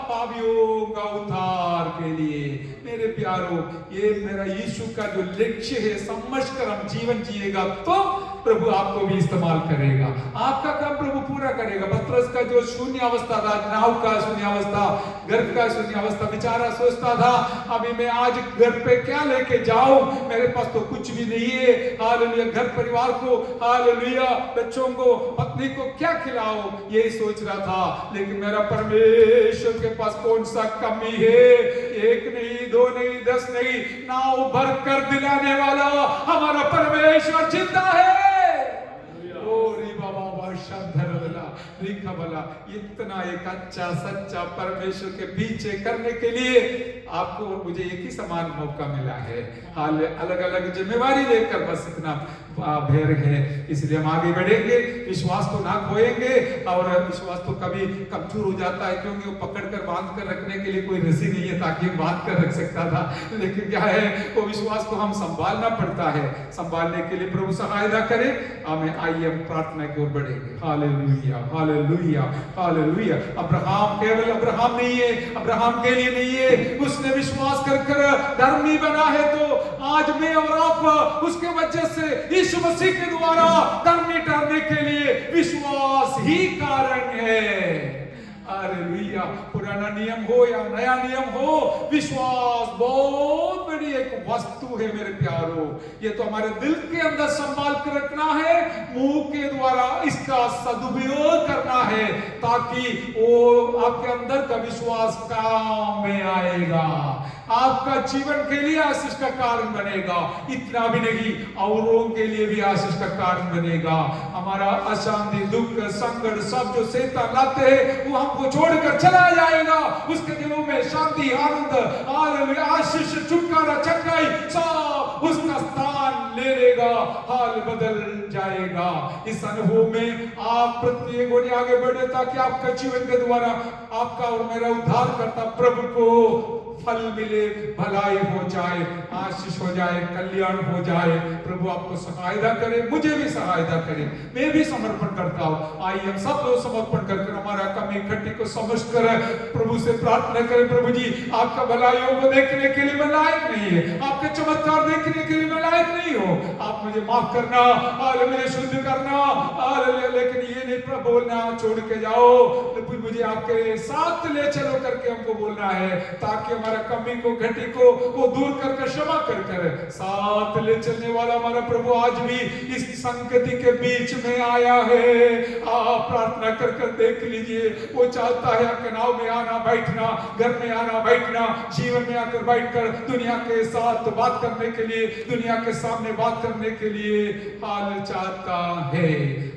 पापियों का उद्धार के लिए। मेरे प्यारो, ये मेरा यीशु का जो लक्ष्य है समझकर हम जीवन जिएगा तो प्रभु आपको भी इस्तेमाल करेगा, आपका काम प्रभु पूरा करेगा। पतरस का जो शून्य अवस्था था, नाव का शून्य अवस्था, घर का शून्य अवस्था, बेचारा सोचता था अभी मैं आज घर पे क्या लेके जाऊं, मेरे पास तो कुछ भी नहीं है। हालेलुया। घर परिवार को, हालेलुया, बच्चों को, पत्नी को क्या खिलाओ, यही सोच रहा था। लेकिन मेरा परमेश्वर के पास कौन सा कमी है, 1 नहीं, 2 नहीं, 10 नहीं, नाव भर कर दिलाने वाला हमारा परमेश्वर जिंदा है। इतना एक अच्छा सच्चा परमेश्वर के पीछे करने के लिए आपको और मुझे एक ही समान मौका मिला है। हाल अलग अलग जिम्मेवारी लेकर बस इतना भेर है, इसलिए हम आगे बढ़ेंगे, विश्वास को ना खोएंगे। और विश्वास तो कभी कमजोर हो जाता है, क्योंकि वो पकड़ कर बांध कर रखने के लिए कोई रस्सी नहीं है ताकि बांध कर रख सकता था। लेकिन क्या है, वो विश्वास को हम संभालना पड़ता है। संभालने के लिए प्रभु सहायता करे हमें। आइए हम प्रार्थना की ओर बढ़ेंगे। Hallelujah, hallelujah, hallelujah. अब्राहम केवल अब्राहम नहीं है, अब्राहम के लिए नहीं है, उसने विश्वास कर कर धर्मी बना है, तो आज मैं और आप उसके वजह से यीशु मसीह के द्वारा धर्मी ठहरने के लिए विश्वास ही कारण है। हालेलुया। पुराना नियम हो या नया नियम हो, विश्वास बहुत बड़ी एक वस्तु है मेरे प्यारो। ये तो हमारे दिल के अंदर संभाल कर रखना है, मुंह के द्वारा इसका सदुपयोग करना है, ताकि वो आपके अंदर का विश्वास काम में आएगा, आपका जीवन के लिए आशीष का कारण बनेगा। इतना भी नहीं, औरों के लिए भी आशीष का कारण बनेगा। हमारा अशांति, दुख, संकट सब जो शैतान लाते हैं वो हमको छोड़कर चला जाएगा। उसके दिलों में शांति, आनंद, आशीष, छुटकारा, चंगाई सब उसका स्थान ले लेगा, हाल बदल जाएगा। इस अनुभव में आप प्रत्येक और आगे बढ़े, ताकि आपका जीवन के द्वारा आपका और मेरा उद्धार करता प्रभु को फल मिले, भलाई हो जाए, आशीष हो जाए, कल्याण हो जाए। प्रभु आपको सहायता करे, मुझे भी सहायता करे, मैं भी समर्पण करता हूँ। आइए हम सब लोग समर्पण करके हमारा कमी खट्टी को समझकर प्रभु से प्रार्थना करें। प्रभु जी, आपका भलाइयों को देखने के लिए मैं लायक नहीं है, आपके चमत्कार देखने के लिए मैं लायक नहीं हूँ। आप मुझे माफ करना, मुझे शुद्ध करना, लेकिन ये नहीं बोलना छोड़ के जाओ, मुझे आपके साथ ले चलो करके हमको बोलना है, ताकि हमारा कमी को, घटी को वो दूर करके क्षमा कर साथ ले चलने वाला हमारा प्रभु आज भी इस संगति के बीच में आया है। आप प्रार्थना कर देख लीजिए, वो चाहता है आपके नाव में आना बैठना, घर में आना बैठना, जीवन में आकर बैठकर दुनिया के साथ बात करने के लिए, दुनिया के सामने बात करने के लिए हाल चाहता है।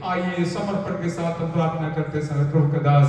आइए समर्पण के साथ हम प्रार्थना करते समय प्रभु का दास